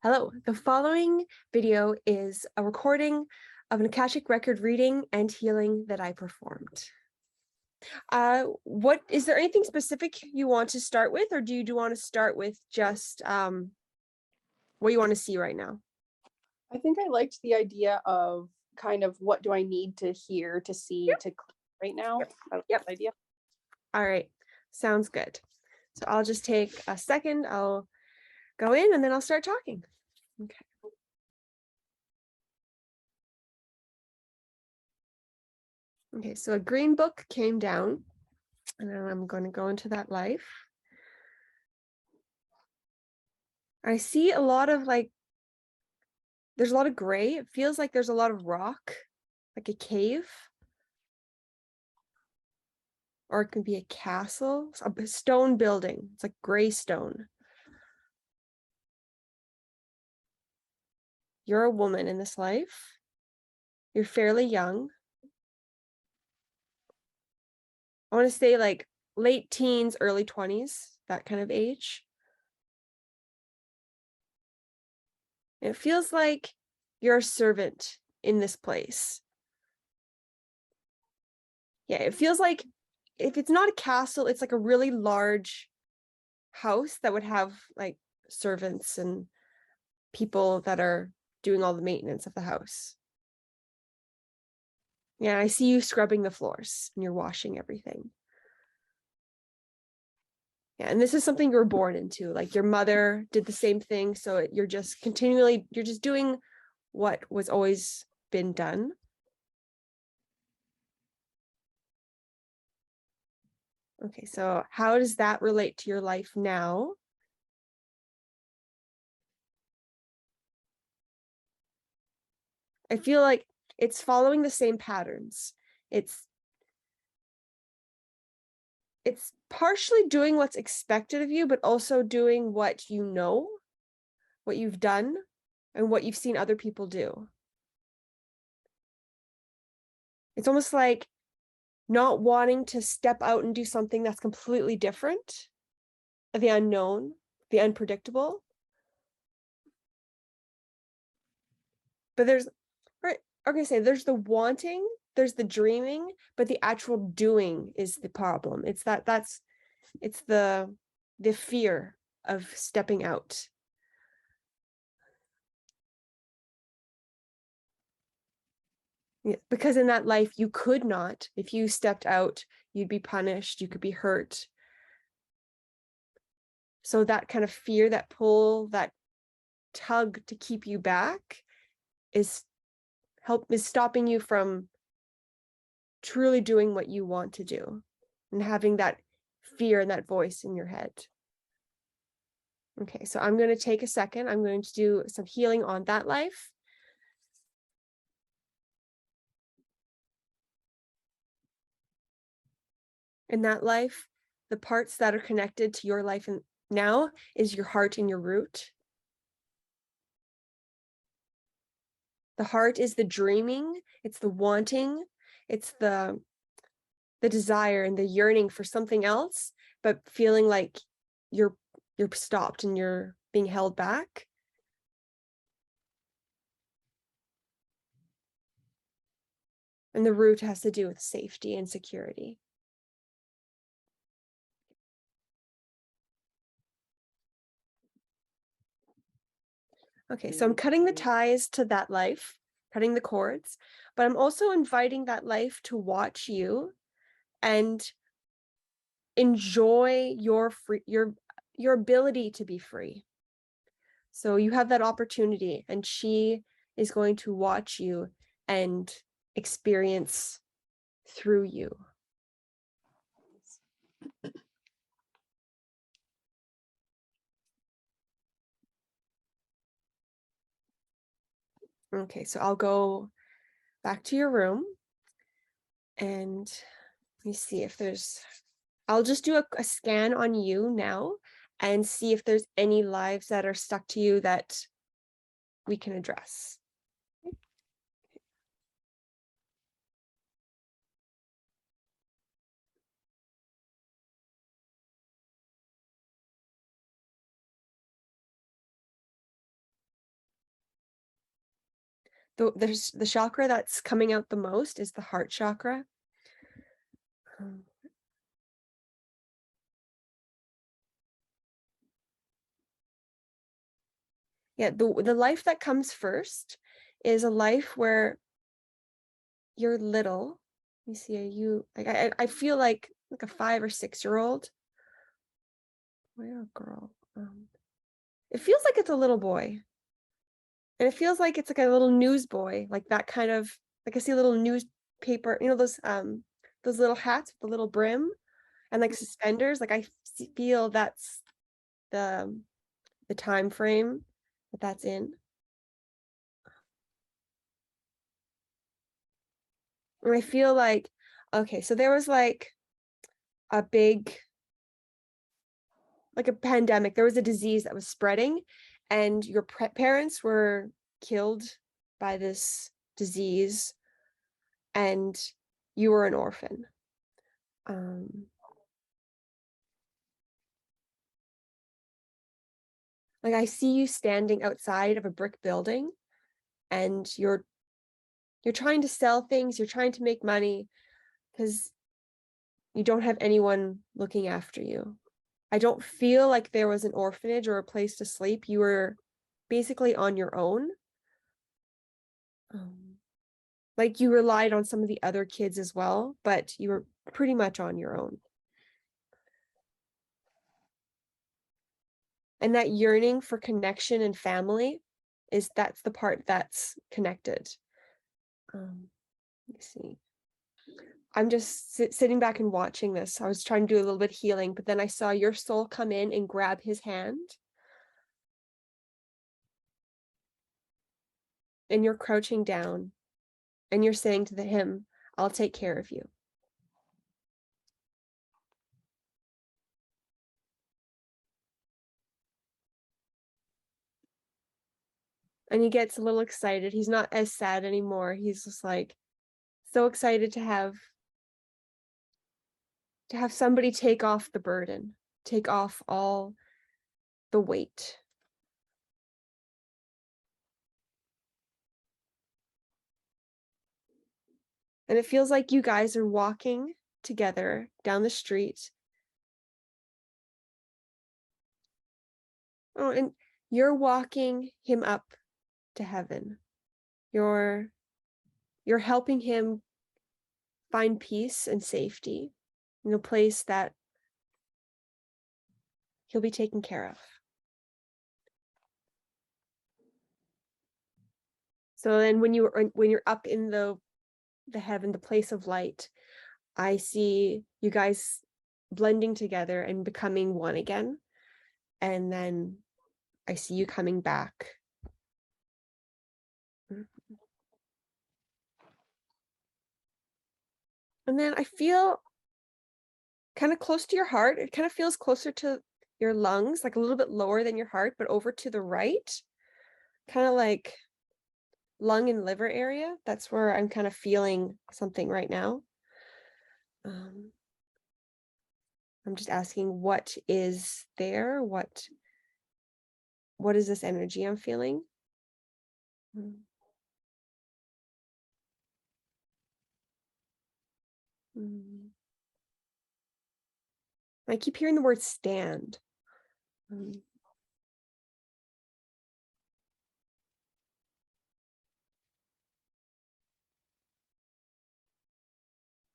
Hello, the following video is a recording of an Akashic record reading and healing that I performed. Is there anything specific you want to start with, or do you want to start with just what you want to see right now? I think I liked the idea of kind of what do I need to hear, to see, to right now. I like Yep. that idea. All right, sounds good. So I'll just take a second, I'll go in and then I'll start talking. Okay. Okay, so a green book came down, and then I'm going to go into that life. I see a lot of there's a lot of gray. It feels like there's a lot of rock, like a cave. Or it could be a castle, a stone building. It's like gray stone. You're a woman in this life. You're fairly young. I want to say like late teens, early 20s, that kind of age. It feels like you're a servant in this place. Yeah, it feels like if it's not a castle, it's like a really large house that would have like servants and people that are doing all the maintenance of the house. Yeah, I see you scrubbing the floors and you're washing everything. Yeah, and this is something you were born into. Like your mother did the same thing. So you're just doing what was always been done. Okay, so how does that relate to your life now? I feel like it's following the same patterns. It's partially doing what's expected of you, but also doing what you know, what you've done, and what you've seen other people do. It's almost like not wanting to step out and do something that's completely different, the unknown, the unpredictable. But there's the wanting, there's the dreaming, but the actual doing is the problem. It's the fear of stepping out. Yeah, because in that life you could not, if you stepped out, you'd be punished, you could be hurt. So that kind of fear, that pull, that tug to keep you back is stopping you from truly doing what you want to do and having that fear and that voice in your head. Okay, so I'm going to take a second. I'm going to do some healing on that life. In that life, the parts that are connected to your life now is your heart and your root. The heart is the dreaming, it's the wanting, it's the desire and the yearning for something else, but feeling like you're stopped and you're being held back. And the root has to do with safety and security. Okay, so I'm cutting the ties to that life, cutting the cords, but I'm also inviting that life to watch you and enjoy your ability to be free. So you have that opportunity, and she is going to watch you and experience through you. Okay, so I'll go back to your room and let me see if I'll just do a scan on you now and see if there's any lives that are stuck to you that we can address. there's the chakra that's coming out the most is the heart chakra. Yeah, the life that comes first is a life where you're little. Let me see, I feel like a 5 or 6 year old. Boy or girl? It feels like it's a little boy. And it feels like it's like a little newsboy, like that kind of, like I see a little newspaper, those little hats with the little brim and like suspenders. Like I feel that's the time frame that's in. And I feel like, okay, so there was like a big, like a pandemic. There was a disease that was spreading, and your parents were killed by this disease, and you were an orphan. Like I see you standing outside of a brick building, and you're trying to sell things, you're trying to make money because you don't have anyone looking after you. I don't feel like there was an orphanage or a place to sleep. You were basically on your own. Like you relied on some of the other kids as well, but you were pretty much on your own. And that yearning for connection and family that's the part that's connected. Let me see. I'm just sitting back and watching this. I was trying to do a little bit of healing, but then I saw your soul come in and grab his hand. And you're crouching down and you're saying to him, I'll take care of you. And he gets a little excited. He's not as sad anymore. He's just like so excited to have somebody take off the burden, take off all the weight. And it feels like you guys are walking together down the street. Oh, and you're walking him up to heaven. You're helping him find peace and safety in a place that he'll be taken care of. So then when you're up in the heaven, the place of light, I see you guys blending together and becoming one again. And then I see you coming back. And then I feel kind of close to your heart. It kind of feels closer to your lungs, like a little bit lower than your heart, but over to the right, kind of like lung and liver area. That's where I'm kind of feeling something right now. I'm just asking, what is there? What is this energy I'm feeling? I keep hearing the word stand.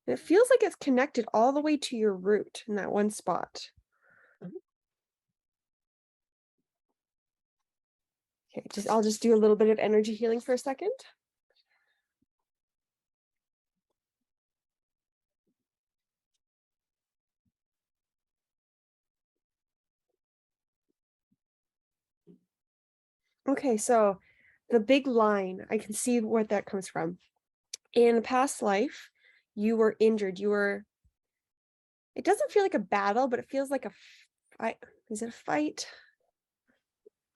It feels like it's connected all the way to your root in that one spot. Okay, I'll just do a little bit of energy healing for a second. Okay, so the big line, I can see where that comes from. In a past life, you were injured. It doesn't feel like a battle, but it feels like a fight. Is it a fight?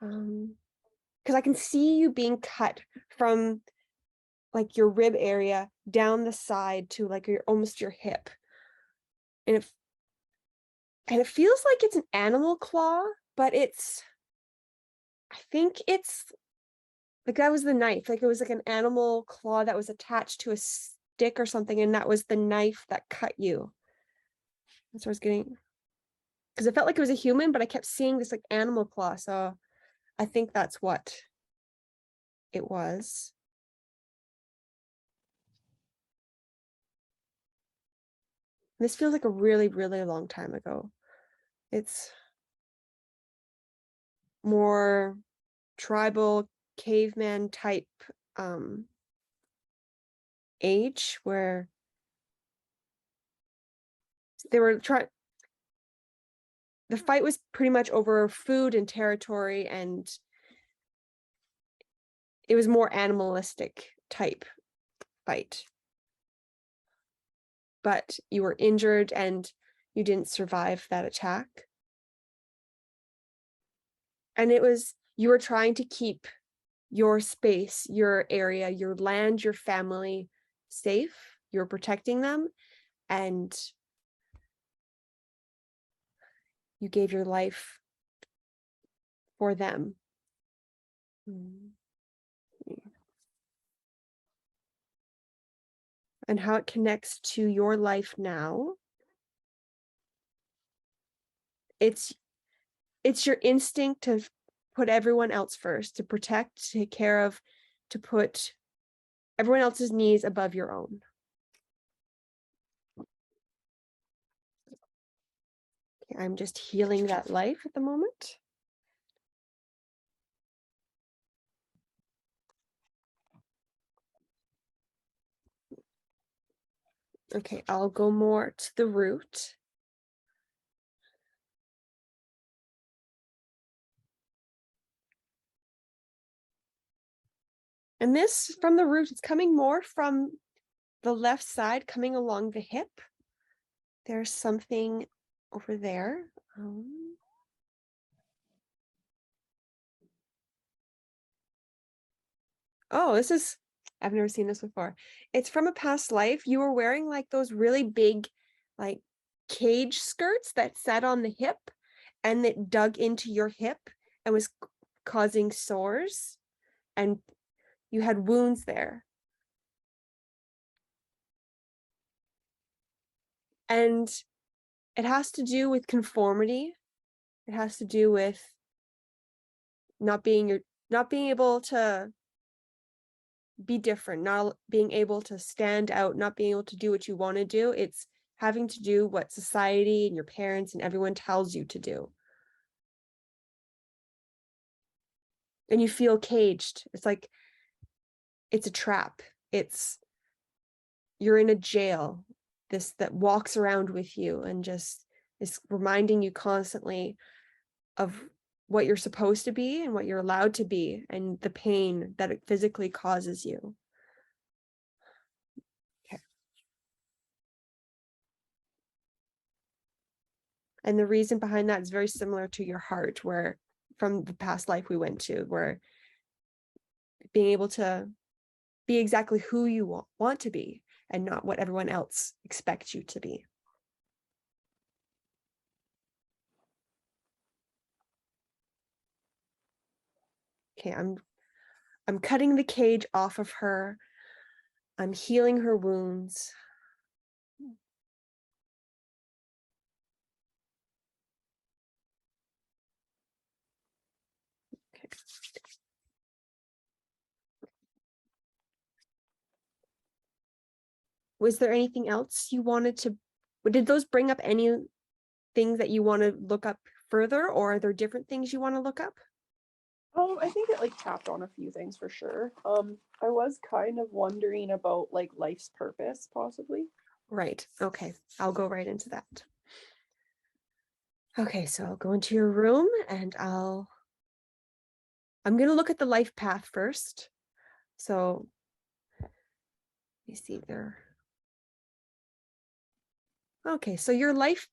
Because I can see you being cut from like your rib area down the side to like almost your hip. And it feels like it's an animal claw, but I think it's Like that was the knife. Like it was like an animal claw that was attached to a stick or something, and that was the knife that cut you. That's what I was getting. Because it felt like it was a human, but I kept seeing this like animal claw. So I think that's what it was. This feels like a really, really long time ago. It's more tribal caveman type age where they were trying. The fight was pretty much over food and territory, and it was more animalistic type fight. But you were injured and you didn't survive that attack. And it was, you were trying to keep your space, your area, your land, your family safe. You're protecting them, and you gave your life for them. And how it connects to your life now. It's your instinct to put everyone else first, to protect, to take care of, to put everyone else's needs above your own. Okay, I'm just healing that life at the moment. Okay, I'll go more to the root. And this, from the root, it's coming more from the left side, coming along the hip. There's something over there. Oh, I've never seen this before. It's from a past life. You were wearing like those really big, like cage skirts that sat on the hip and that dug into your hip and was causing sores, and you had wounds there. And it has to do with conformity. It has to do with not being able to be different, not being able to stand out, not being able to do what you want to do. It's having to do what society and your parents and everyone tells you to do. And you feel caged. It's like it's a trap. You're in a jail, this that walks around with you and just is reminding you constantly of what you're supposed to be and what you're allowed to be, and the pain that it physically causes you. Okay. And the reason behind that is very similar to your heart, where from the past life we went to, where being able to be exactly who you want to be and not what everyone else expects you to be. Okay, I'm cutting the cage off of her. I'm healing her wounds. Okay. Was there anything else you wanted to, did those bring up any things that you want to look up further, or are there different things you want to look up? I think it like tapped on a few things for sure. I was kind of wondering about like life's purpose, possibly. Right. Okay. I'll go right into that. Okay, so I'll go into your room and I'm going to look at the life path first. So you see there. Okay, so your life,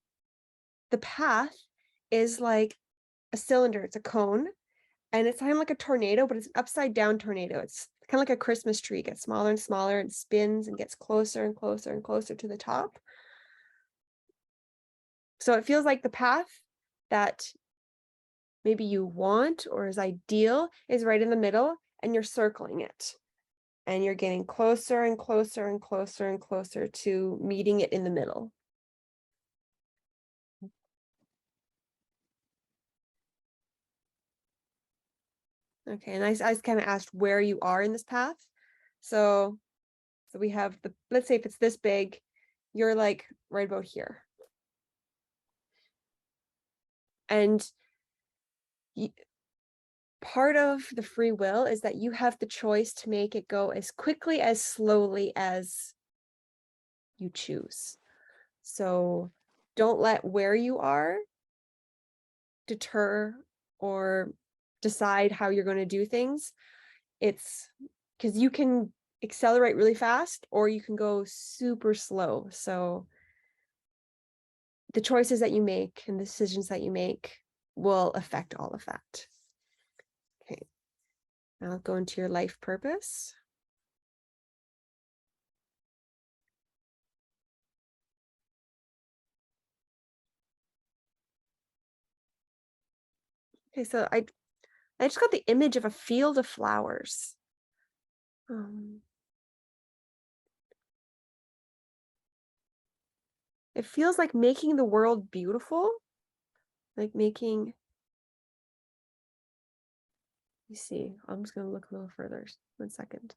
the path is like a cylinder, it's a cone, and it's kind of like a tornado, but it's an upside down tornado. It's kind of like a Christmas tree, it gets smaller and smaller and spins and gets closer and closer and closer to the top. So it feels like the path that maybe you want or is ideal is right in the middle, and you're circling it. And you're getting closer and closer and closer and closer to meeting it in the middle. Okay, and I kind of asked where you are in this path. So we have let's say if it's this big, you're like right about here. And part of the free will is that you have the choice to make it go as quickly as slowly as you choose. So don't let where you are deter or decide how you're going to do things. It's because you can accelerate really fast or you can go super slow. So the choices that you make and the decisions that you make will affect all of that. Okay. Now I'll go into your life purpose. Okay, so I just got the image of a field of flowers. It feels like making the world beautiful, like making, you see, I'm just going to look a little further. 1 second.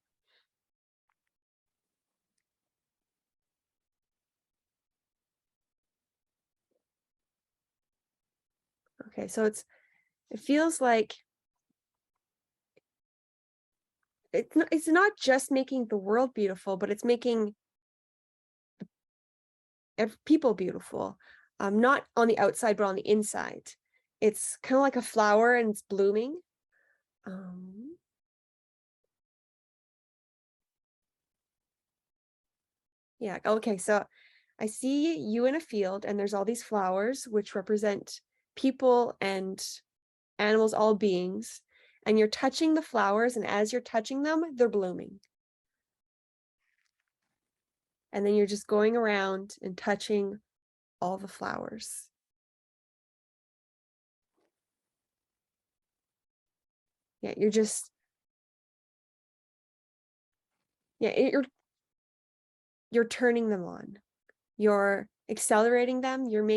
Okay, so it feels like it's not just making the world beautiful, but it's making people beautiful. Not on the outside, but on the inside. It's kind of like a flower and it's blooming. Yeah, okay, so I see you in a field and there's all these flowers which represent people and animals, all beings, and you're touching the flowers, and as you're touching them, they're blooming. And then you're just going around and touching all the flowers. Yeah, you're turning them on. You're accelerating them. You're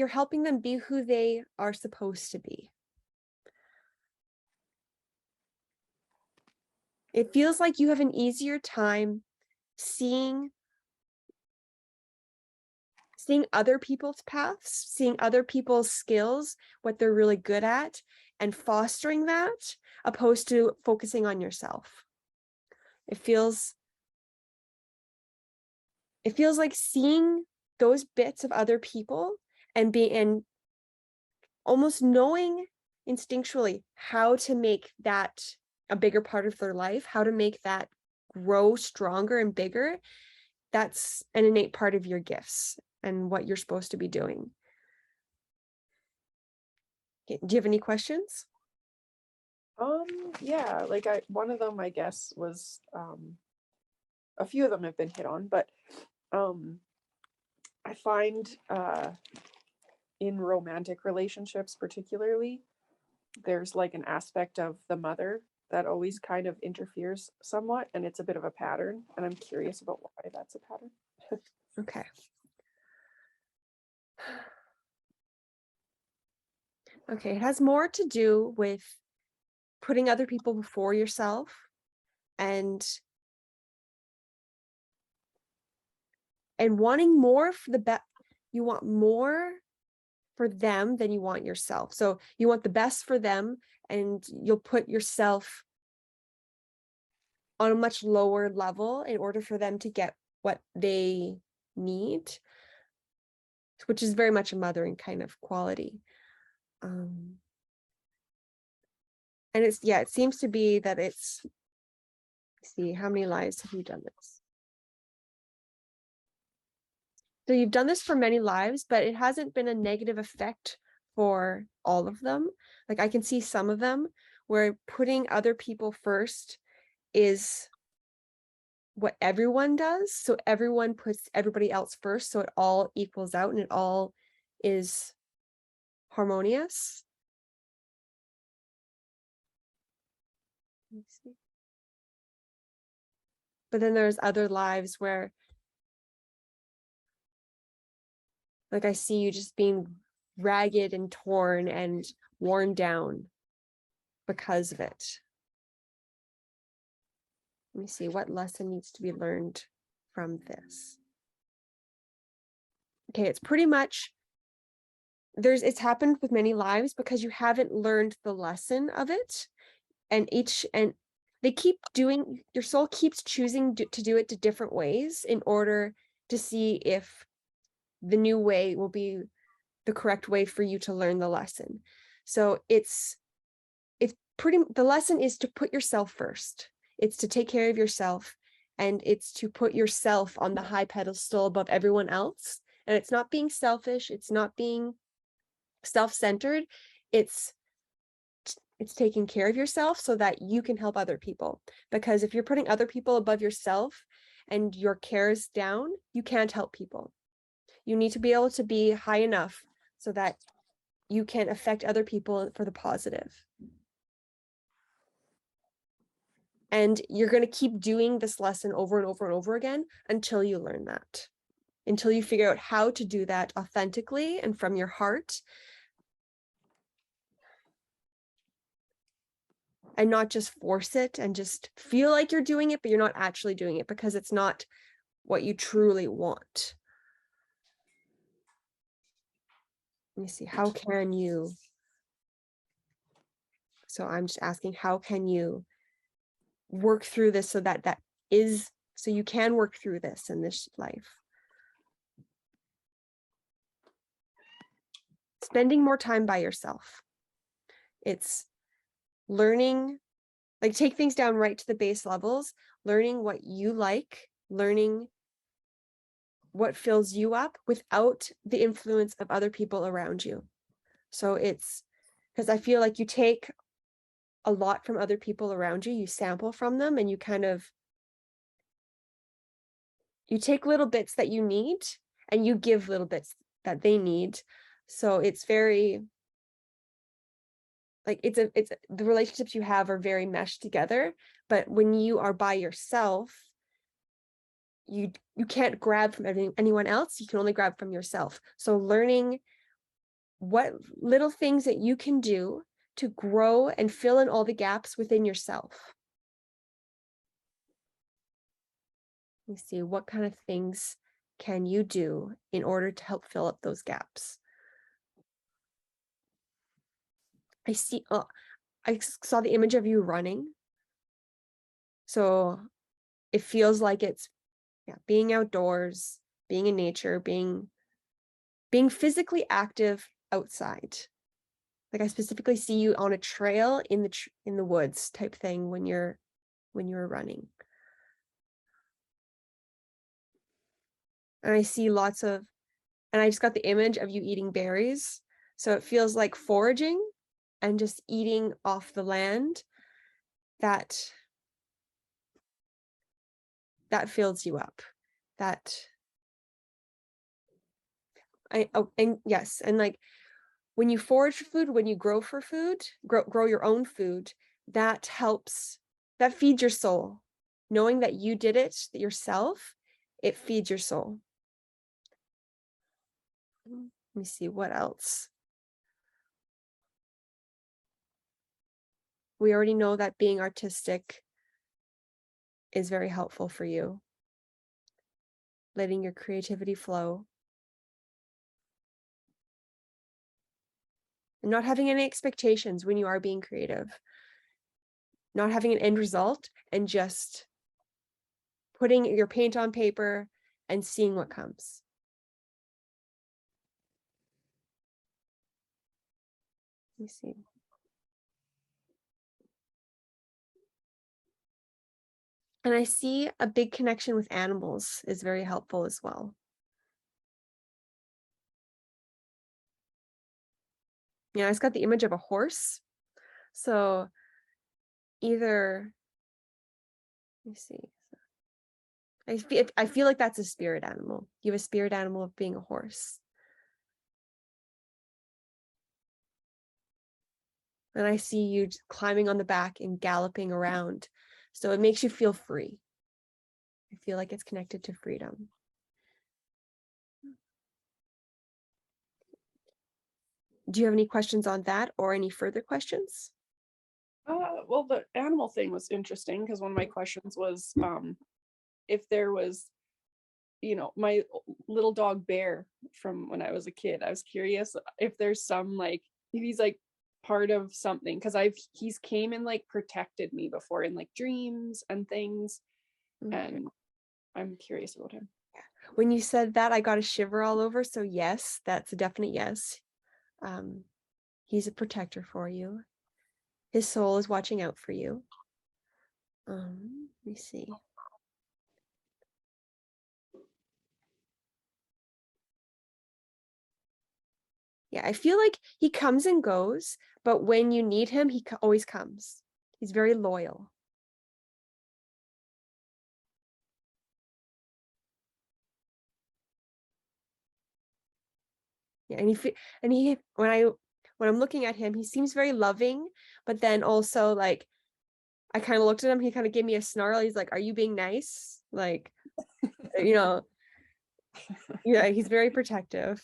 helping them be who they are supposed to be. It feels like you have an easier time seeing other people's paths, seeing other people's skills, what they're really good at, and fostering that, opposed to focusing on yourself. It feels like seeing those bits of other people and almost knowing instinctually how to make that a bigger part of their life, how to make that grow stronger and bigger. That's an innate part of your gifts and what you're supposed to be doing. Okay, do you have any questions? Yeah, like one of them I guess was a few of them have been hit on, but I find in romantic relationships particularly, there's like an aspect of the mother that always kind of interferes somewhat, and it's a bit of a pattern, and I'm curious about why that's a pattern. Okay. Okay, it has more to do with putting other people before yourself and wanting more for the best. You want more for them than you want yourself. So you want the best for them, and you'll put yourself on a much lower level in order for them to get what they need, which is very much a mothering kind of quality. And it seems to be that it's, see, how many lives have you done this? So you've done this for many lives, but it hasn't been a negative effect for all of them. Like I can see some of them where putting other people first is what everyone does. So everyone puts everybody else first. So it all equals out and it all is harmonious. Let me see. But then there's other lives where, like, I see you just being ragged and torn and worn down because of it. Let me see, what lesson needs to be learned from this? Okay, it's pretty much, it's happened with many lives because you haven't learned the lesson of it. And they keep doing, your soul keeps choosing to do it to different ways in order to see if the new way will be the correct way for you to learn the lesson. So the lesson is to put yourself first. It's to take care of yourself, and it's to put yourself on the high pedestal above everyone else. And it's not being selfish, it's not being self-centered, it's taking care of yourself so that you can help other people. Because if you're putting other people above yourself and your care is down, you can't help people. You need to be able to be high enough so that you can affect other people for the positive. And you're going to keep doing this lesson over and over and over again until you learn that, until you figure out how to do that authentically and from your heart, and not just force it and just feel like you're doing it, but you're not actually doing it because it's not what you truly want. Let me see, how can you? So I'm just asking, how can you work through this so so you can work through this in this life? Spending more time by yourself. It's learning, like, take things down right to the base levels, learning what you like, learning what fills you up without the influence of other people around you. So it's because I feel like you take a lot from other people around you, you sample from them, and you take little bits that you need and you give little bits that they need. So it's very, like, it's the relationships you have are very meshed together. But when you are by yourself, you can't grab from anyone else. You can only grab from yourself. So learning what little things that you can do to grow and fill in all the gaps within yourself. Let me see, what kind of things can you do in order to help fill up those gaps? I saw the image of you running. So it feels like it's being outdoors, being in nature, being physically active outside. Like, I specifically see you on a trail in the woods type thing when you're running. And I see and I just got the image of you eating berries. So it feels like foraging and just eating off the land that fills you up. And yes, and like, when you forage for food, when you grow for food, grow your own food, that feeds your soul. Knowing that you did it yourself, it feeds your soul. Let me see, what else? We already know that being artistic is very helpful for you. Letting your creativity flow. And not having any expectations when you are being creative. Not having an end result and just putting your paint on paper and seeing what comes. Let me see. And I see a big connection with animals is very helpful as well. I just got the image of a horse. So either, let me see. I feel like that's a spirit animal. You have a spirit animal of being a horse. And I see you climbing on the back and galloping around. So it makes you feel free. I feel like it's connected to freedom. Do you have any questions on that or any further questions? Well, the animal thing was interesting because one of my questions was if there was, my little dog Bear from when I was a kid. I was curious if there's some like if he's like part of something because he's came and like protected me before in like dreams and things, and I'm curious about him. When you said that, I got a shiver all over. So yes, that's a definite yes. He's a protector for you. His soul is watching out for you. Let me see. Yeah, I feel like he comes and goes, but when you need him, he always comes. He's very loyal. Yeah, and he when I'm looking at him, he seems very loving, but then also like I kind of looked at him, he kind of gave me a snarl. He's like, "Are you being nice?" Like, yeah, he's very protective.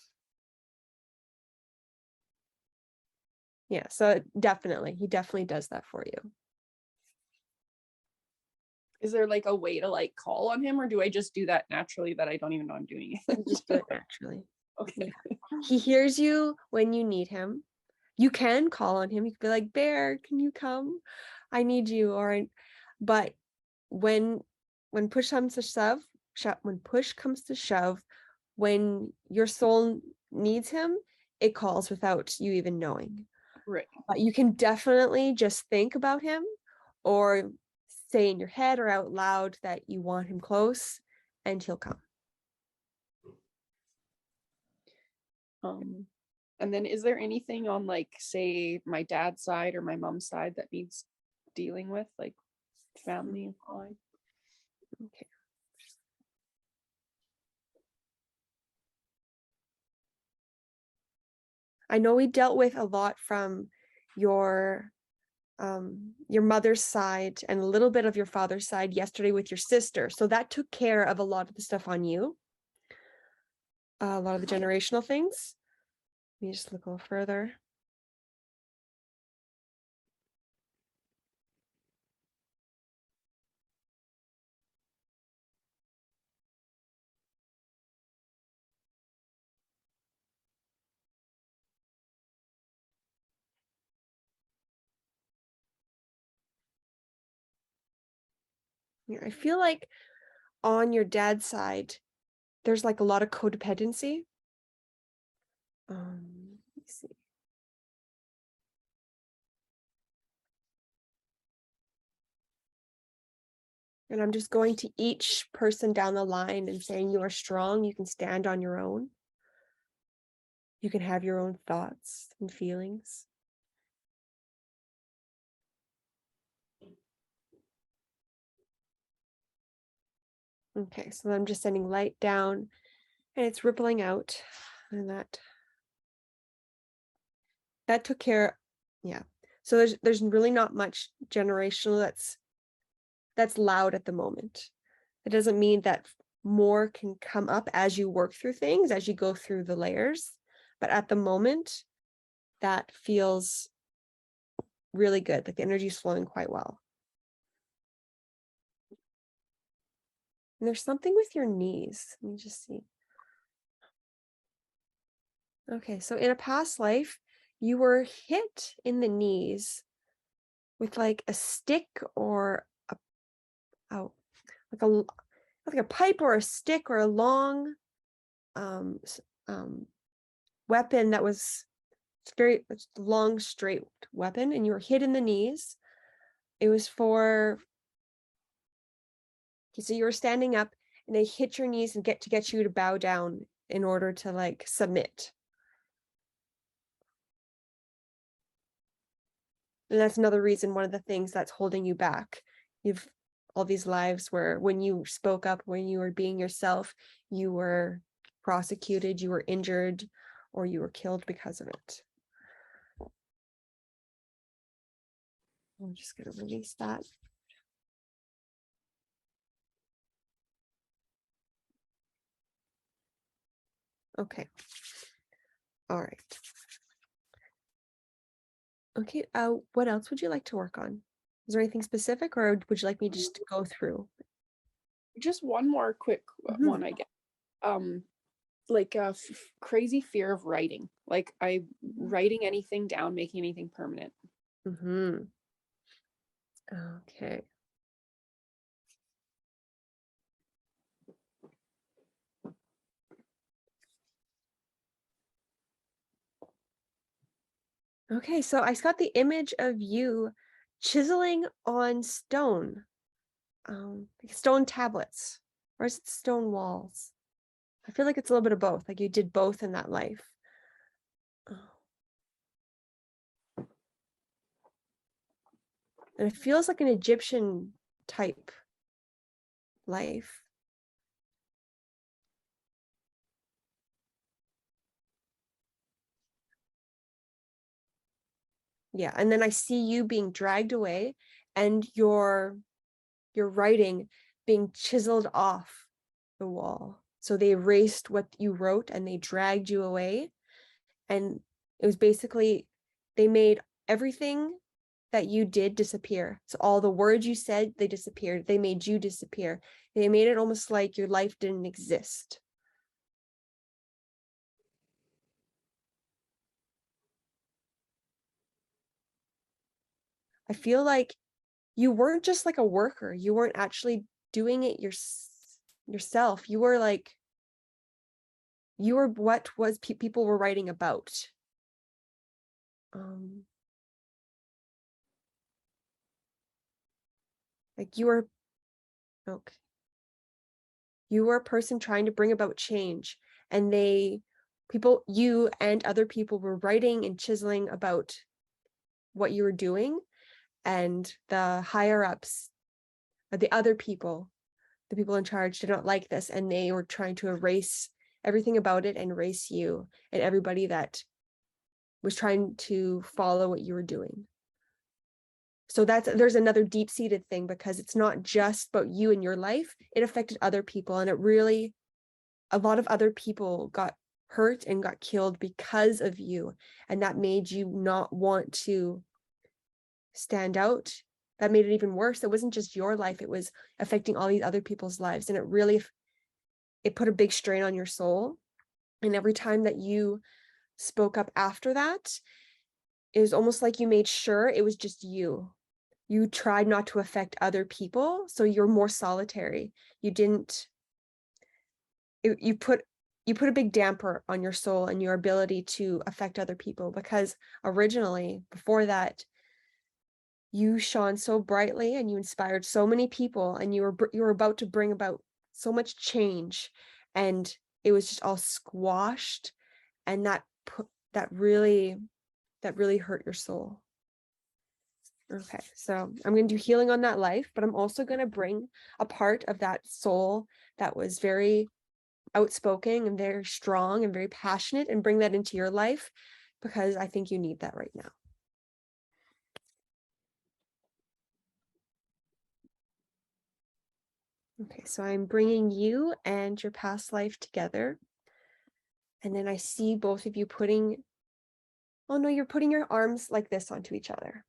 Yeah, so he definitely does that for you. Is there like a way to like call on him, or do I just do that naturally that I don't even know I'm doing it? You just do it naturally. Okay. Yeah. He hears you when you need him. You can call on him. You can be like, "Bear, can you come? I need you." But when push comes to shove, when your soul needs him, it calls without you even knowing. Right. But you can definitely just think about him or say in your head or out loud that you want him close and he'll come. And then is there anything on like say my dad's side or my mom's side that needs dealing with, like family line? Okay. I know we dealt with a lot from your mother's side and a little bit of your father's side yesterday with your sister. So that took care of a lot of the stuff on you. A lot of the generational things. Let me just look a little further. Yeah, I feel like on your dad's side, there's like a lot of codependency. Let me see. And I'm just going to each person down the line and saying you are strong, you can stand on your own. You can have your own thoughts and feelings. Okay, so I'm just sending light down and it's rippling out. And that took care, yeah. So there's really not much generational that's loud at the moment. It doesn't mean that more can come up as you work through things, as you go through the layers. But at the moment, that feels really good. Like the energy is flowing quite well. And there's something with your knees. Let me just see. Okay, so in a past life, you were hit in the knees with like a stick or like a pipe or a stick or a long weapon that was very long, straight weapon, and you were hit in the knees. It was for, so you were standing up and they hit your knees and get you to bow down in order to like submit. And that's another reason, one of the things that's holding you back. You've all these lives where when you spoke up, when you were being yourself, you were prosecuted, you were injured, or you were killed because of it. I'm just going to release that. Okay. All right. Okay. What else would you like to work on? Is there anything specific, or would you like me just to go through? Just one more quick one, I guess. Like a crazy fear of writing. Like writing anything down, making anything permanent. Okay. Okay, so I got the image of you chiseling on stone, like stone tablets, or is it stone walls? I feel like it's a little bit of both, like you did both in that life. And it feels like an Egyptian type life. Yeah, and then I see you being dragged away and your writing being chiseled off the wall. So they erased what you wrote and they dragged you away. And it was basically, they made everything that you did disappear. So all the words you said, they disappeared. They made you disappear. They made it almost like your life didn't exist. I feel like you weren't just like a worker. You weren't actually doing it yourself. You were like, you were what was people were writing about. Like you were, okay. You were a person trying to bring about change, and you and other people were writing and chiseling about what you were doing, and the higher ups, the other people, the people in charge did not like this, and they were trying to erase everything about it and erase you and everybody that was trying to follow what you were doing. So there's another deep-seated thing, because it's not just about you and your life, it affected other people, and a lot of other people got hurt and got killed because of you, and that made you not want to stand out. That made it even worse. It wasn't just your life, it was affecting all these other people's lives, and it put a big strain on your soul. And every time that you spoke up after that, it was almost like you made sure it was just you. You tried not to affect other people, so you're more solitary. You put a big damper on your soul and your ability to affect other people, because originally, before that, you shone so brightly and you inspired so many people, and you were about to bring about so much change, and it was just all squashed, and that really hurt your soul. Okay, so I'm going to do healing on that life, but I'm also going to bring a part of that soul that was very outspoken and very strong and very passionate, and bring that into your life, because I think you need that right now. Okay, so I'm bringing you and your past life together. And then I see both of you you're putting your arms like this onto each other.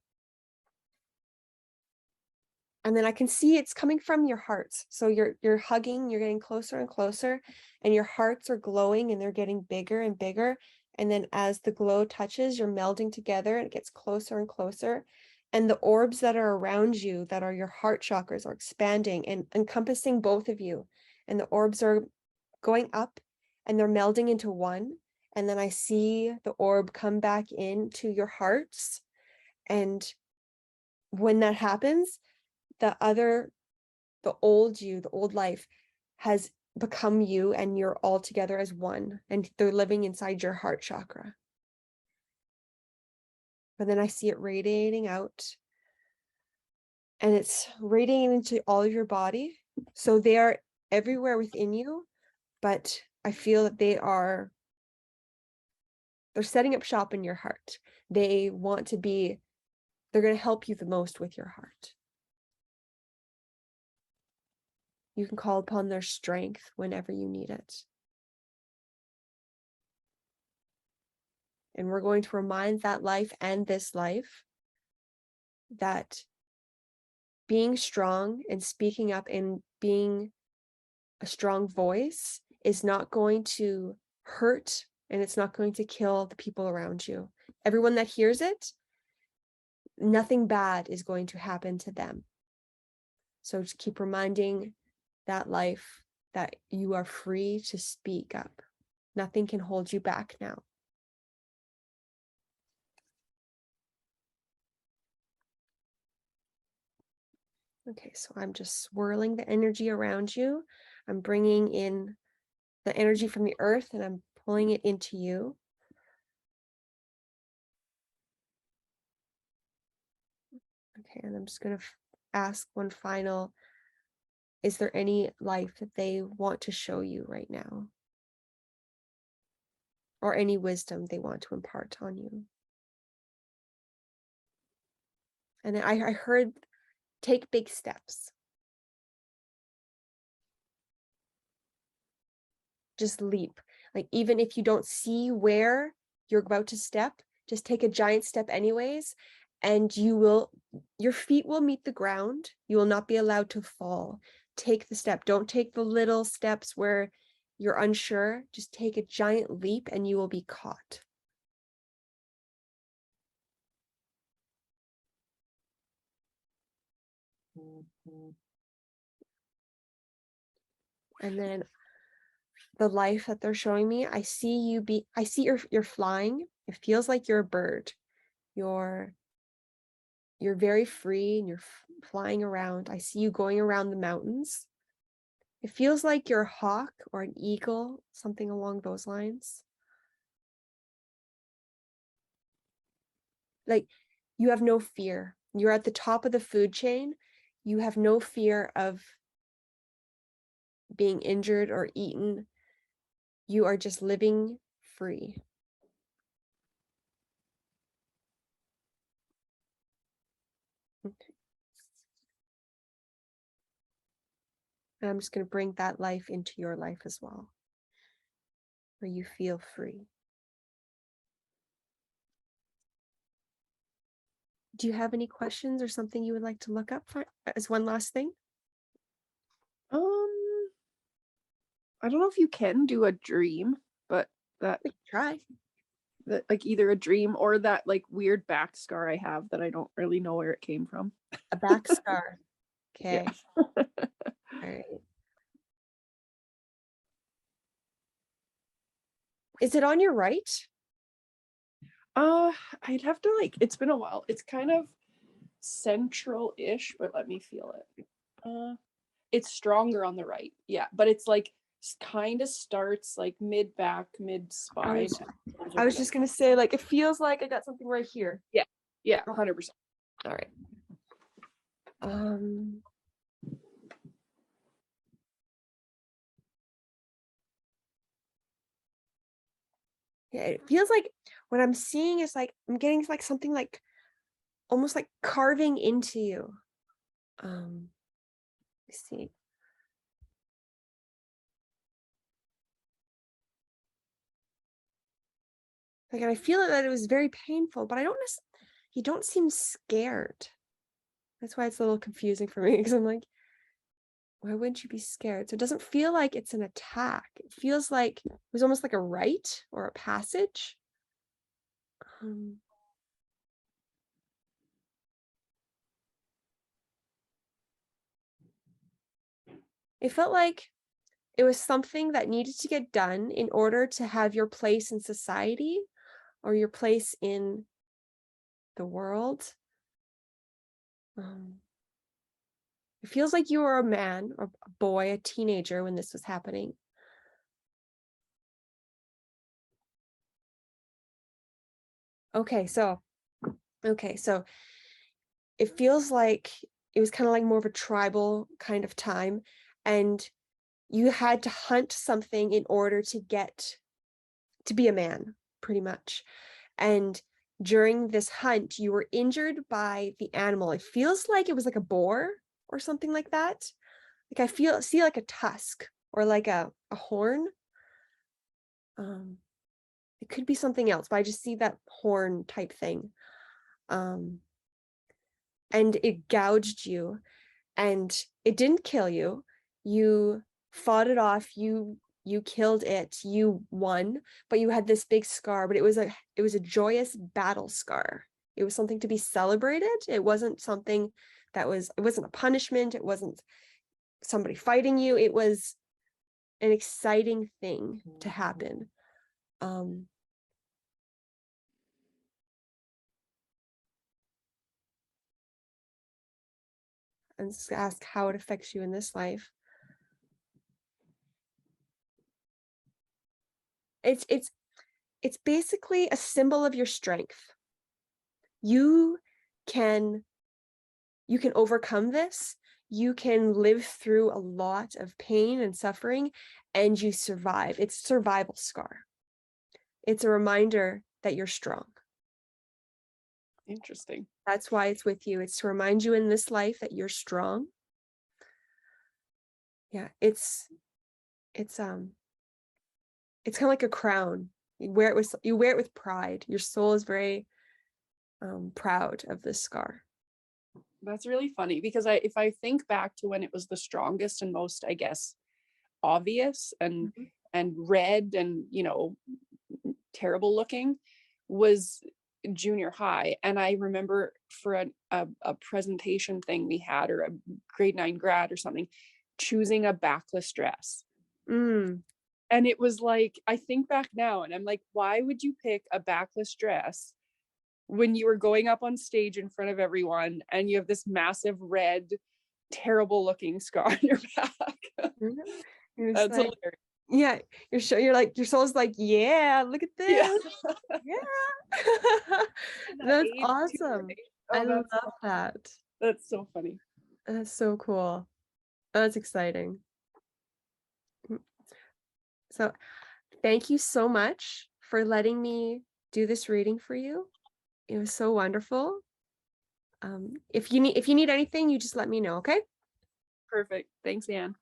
And then I can see it's coming from your hearts. So you're hugging, you're getting closer and closer, and your hearts are glowing and they're getting bigger and bigger. And then as the glow touches, you're melding together and it gets closer and closer. And the orbs that are around you, that are your heart chakras, are expanding and encompassing both of you. And the orbs are going up and they're melding into one. And then I see the orb come back into your hearts. And when that happens, the old life has become you, and you're all together as one, and they're living inside your heart chakra. But then I see it radiating out, and it's radiating into all of your body. So they are everywhere within you, but I feel that they're setting up shop in your heart. They want to be They're going to help you the most with your heart. You can call upon their strength whenever you need it. And we're going to remind that life and this life that being strong and speaking up and being a strong voice is not going to hurt, and it's not going to kill the people around you. Everyone that hears it, nothing bad is going to happen to them. So just keep reminding that life that you are free to speak up. Nothing can hold you back now. Okay, so I'm just swirling the energy around you. I'm bringing in the energy from the earth and I'm pulling it into you. Okay, and I'm just going to ask one final, is there any life that they want to show you right now? Or any wisdom they want to impart on you? And I heard, take big steps. Just leap. Like, even if you don't see where you're about to step, just take a giant step anyways, and your feet will meet the ground. You will not be allowed to fall. Take the step. Don't take the little steps where you're unsure. Just take a giant leap and you will be caught. And then the life that they're showing me, I see you're flying. It feels like you're a bird. You're very free and you're flying around. I see you going around the mountains. It feels like you're a hawk or an eagle, something along those lines. Like, you have no fear. You're at the top of the food chain. You have no fear of being injured or eaten. You are just living free. Okay. And I'm just going to bring that life into your life as well, where you feel free. Do you have any questions or something you would like to look up for as one last thing? I don't know if you can do a dream, but that Try. that like either a dream or that like weird back scar I have that I don't really know where it came from. A back scar. Okay. Yeah. All right. Is it on your right? I'd have to it's been a while. It's kind of central-ish, but let me feel it. It's stronger on the right. Yeah, but it's like kind of starts like mid back, mid spine. I was just gonna say, like, it feels like I got something right here. Yeah, 100%. All right. Yeah, it feels like what I'm seeing is like I'm getting like something like almost like carving into you. Let's see. Like, and I feel that it was very painful, but you don't seem scared. That's why it's a little confusing for me, because I'm like, why wouldn't you be scared? So it doesn't feel like it's an attack. It feels like it was almost like a rite or a passage. It felt like it was something that needed to get done in order to have your place in society or your place in the world. It feels like you were a man or a boy, a teenager when this was happening. Okay, so it feels like it was kind of like more of a tribal kind of time, and you had to hunt something in order to get to be a man, pretty much. And during this hunt, you were injured by the animal. It feels like it was like a boar or something like that. Like see like a tusk or like a horn. It could be something else, but I just see that horn type thing. And it gouged you, and it didn't kill you. You fought it off. You killed it. You won, but you had this big scar, but it was a joyous battle scar. It was something to be celebrated. It wasn't something it wasn't a punishment. It wasn't somebody fighting you. It was an exciting thing to happen. And just ask how it affects you in this life. It's basically a symbol of your strength. You can overcome this. You can live through a lot of pain and suffering, and you survive. It's a survival scar. It's a reminder that you're strong. Interesting. That's why it's with you. It's to remind you in this life that you're strong. Yeah, it's kind of like a crown. You wear it with pride. Your soul is very proud of this scar. That's really funny, because if I think back to when it was the strongest and most, I guess, obvious and red and, you know, terrible looking, was junior high. And I remember for a presentation thing we had, or a grade 9 grad or something, choosing a backless dress. And it was like, I think back now and I'm like, why would you pick a backless dress when you were going up on stage in front of everyone and you have this massive red, terrible looking scar on your back? That's like, hilarious. Yeah, you're like, your soul's like, yeah, look at this. Yeah. That's awesome. I love that. That's so funny. That's so cool. That's exciting. So thank you so much for letting me do this reading for you. It was so wonderful. If you need anything, you just let me know, okay? Perfect. Thanks, Anne.